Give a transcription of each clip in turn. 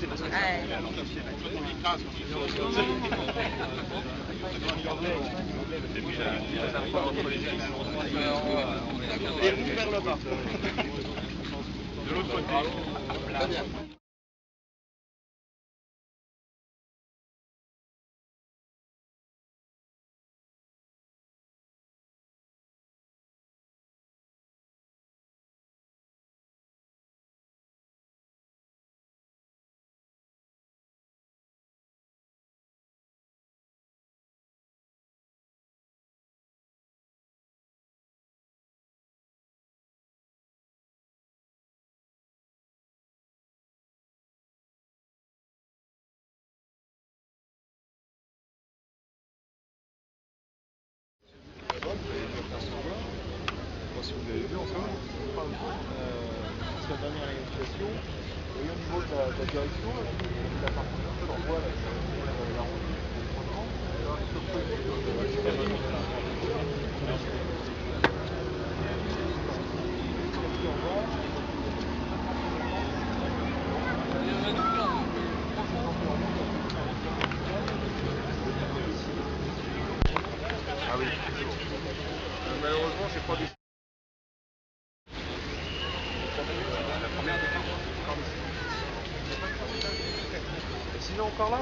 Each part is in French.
Et roule vers le bas. De l'autre côté. Très bien. Si vous avez vu encore, c'est la dernière réalisation. Et au niveau de la direction, la partie un peu d'envoi, la ronde ah oui. Malheureusement, c'est pas du la première défense. Sinon, encore là.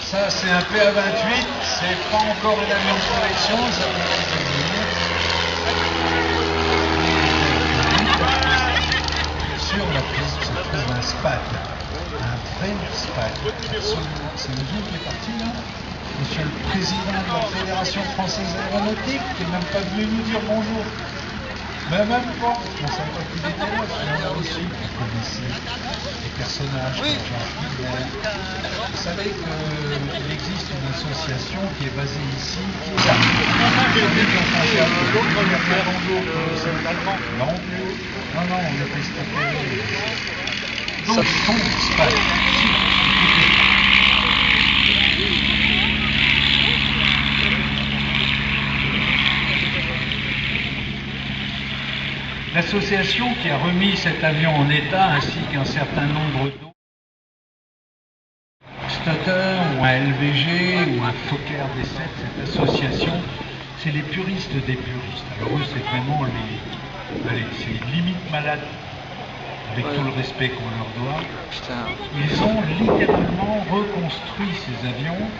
Ça, c'est un PA28, c'est pas encore une avion de collection, ça peut devenir. Sur la piste se trouve un SPAD, un vrai SPAD. C'est le jour qui est parti là. Monsieur le président de la Fédération française aéronautique, qui n'est même pas venu nous dire bonjour. Mais même pas, parce qu'on ne savait pas qu'il était là, sinon là aussi, vous connaissez des personnages comme Jean Fidel. Vous savez qu'il existe une association qui est basée ici, qui est l'allemand. Non, on a testé. Donc, c'est pas. L'association qui a remis cet avion en état ainsi qu'un certain nombre d'autres, Stutter ou un LVG ou un Fokker D7, cette association, c'est les puristes des puristes. Alors eux, c'est vraiment c'est les limites malades, avec tout le respect qu'on leur doit. Putain. Ils ont littéralement reconstruit ces avions.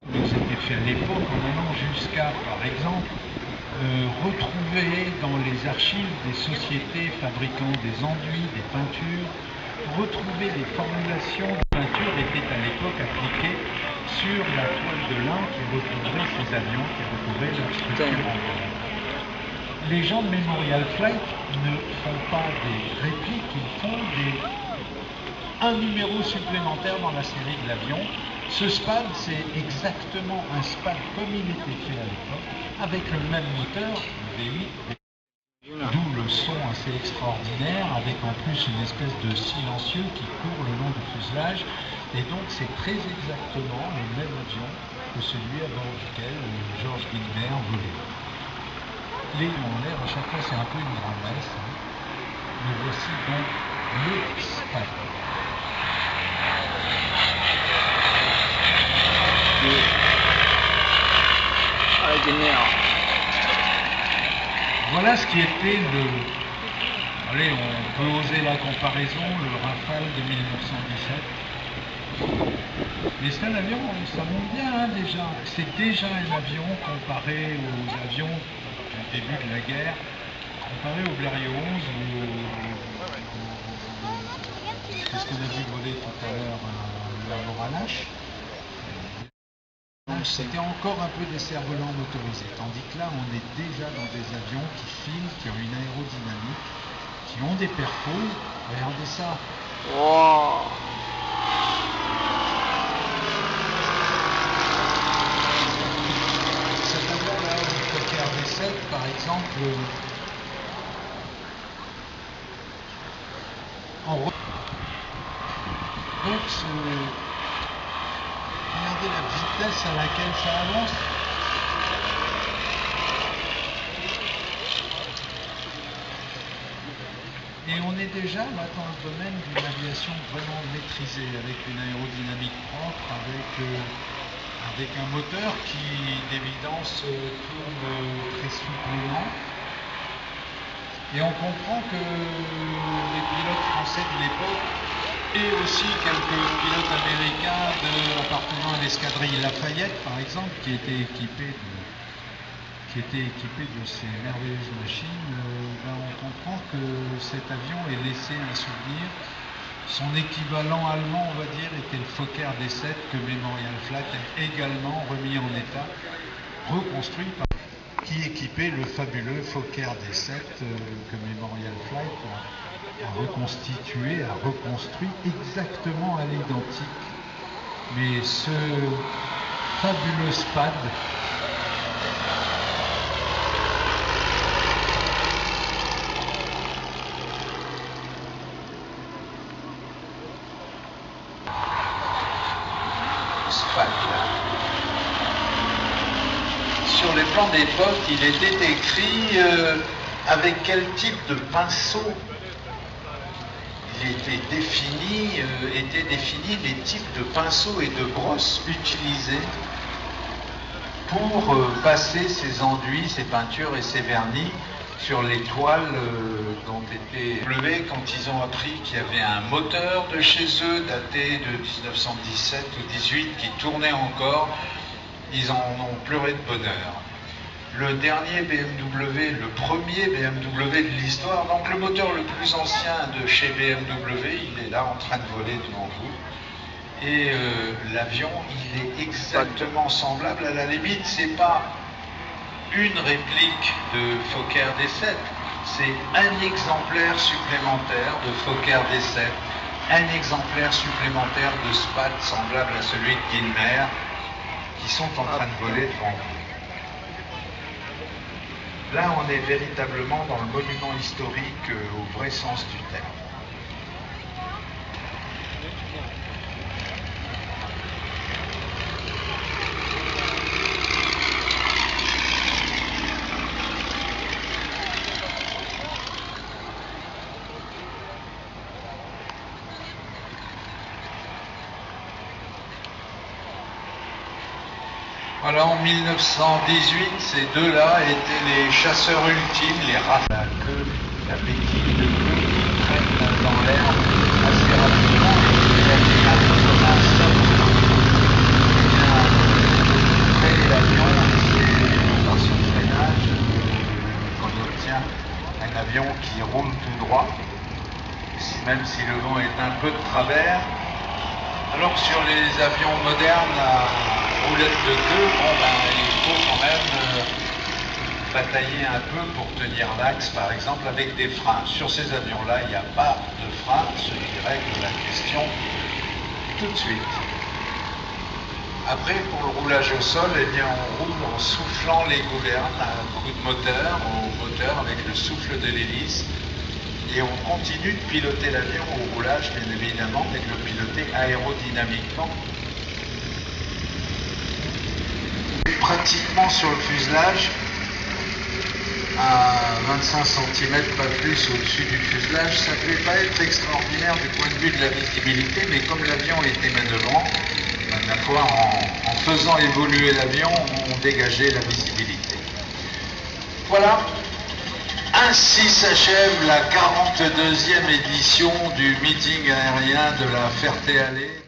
C'était fait à l'époque en allant jusqu'à, par exemple, retrouver dans les archives des sociétés fabriquant des enduits, des peintures, retrouver les formulations de peinture étaient à l'époque appliquées sur la toile de lin qui recouvrait ces avions, qui recouvrait leur structure en bois. Les gens de Memorial Flight ne font pas des répliques, ils font un numéro supplémentaire dans la série de l'avion. Ce SPAD, c'est exactement un SPAD comme il était fait à l'époque, avec le même moteur, le V8, d'où le son assez extraordinaire, avec en plus une espèce de silencieux qui court le long du fuselage. Et donc c'est très exactement le même avion que celui à bord duquel Georges Gilbert volait. Les en l'air, à chaque fois c'est un peu une grand-messe. Hein. Mais voici donc le SPAD. Voilà ce qui était allez, on peut oser la comparaison, le Rafale de 1917. Mais c'est un avion, ça monte bien hein, déjà. C'est déjà un avion comparé aux avions du début de la guerre, comparé au Blériot 11 ou qu'est-ce qu'on a vu voler tout à l'heure, le Moranache. C'était encore un peu des cerfs-volants motorisés, tandis que là on est déjà dans des avions qui filent, qui ont une aérodynamique, qui ont des perfos. Regardez ça. Wow. Cet avion-là, le Fokker D7 par exemple, donc regardez la vitesse à laquelle ça avance. Et on est déjà là dans le domaine d'une aviation vraiment maîtrisée, avec une aérodynamique propre, avec un moteur qui d'évidence tourne très souplement. Et on comprend que les pilotes français de l'époque et aussi quelques pilotes américains appartenant à l'escadrille Lafayette, par exemple, qui étaient équipés de ces merveilleuses machines, on comprend que cet avion est laissé un souvenir. Son équivalent allemand, on va dire, était le Fokker D7 que Memorial Flight a également remis en état, reconstruit par qui équipait le fabuleux Fokker D7 que Memorial Flight a reconstitué, a reconstruit exactement à l'identique. Mais ce fabuleux SPAD sur les plans d'époque, il était écrit avec quel type de pinceau étaient définis les types de pinceaux et de brosses utilisés pour passer ces enduits, ces peintures et ces vernis sur les toiles dont étaient levées quand ils ont appris qu'il y avait un moteur de chez eux daté de 1917 ou 18 qui tournait encore. Ils en ont pleuré de bonheur. Le dernier BMW, le premier BMW de l'histoire, donc le moteur le plus ancien de chez BMW, il est là en train de voler devant vous. Et l'avion, il est exactement semblable. À la limite, c'est pas une réplique de Fokker D7, c'est un exemplaire supplémentaire de Fokker D7, un exemplaire supplémentaire de SPAD semblable à celui de Gilmer, qui sont en train de voler devant vous. Là, on est véritablement dans le monument historique au vrai sens du terme. Voilà, en 1918, ces deux-là étaient les chasseurs ultimes, les rats. La queue, la béquille de queue qui traîne dans l'air assez rapidement et qui éclate comme un sol. Et l'avion, c'est dans son freinage qu'on obtient un avion qui roule tout droit, même si le vent est un peu de travers. Alors que sur les avions modernes à roulette de queue, il faut quand même batailler un peu pour tenir l'axe, par exemple, avec des freins. Sur ces avions-là, il n'y a pas de frein, ce qui règle la question tout de suite. Après, pour le roulage au sol, on roule en soufflant les gouvernes à un coup de moteur, au moteur avec le souffle de l'hélice. Et on continue de piloter l'avion au roulage, bien évidemment, mais de le piloter aérodynamiquement. Pratiquement sur le fuselage, à 25 cm, pas plus au-dessus du fuselage, ça ne devait pas être extraordinaire du point de vue de la visibilité, mais comme l'avion était manœuvrant, la fois, en faisant évoluer l'avion, on dégageait la visibilité. Voilà. Ainsi s'achève la 42e édition du meeting aérien de la Ferté-Alais.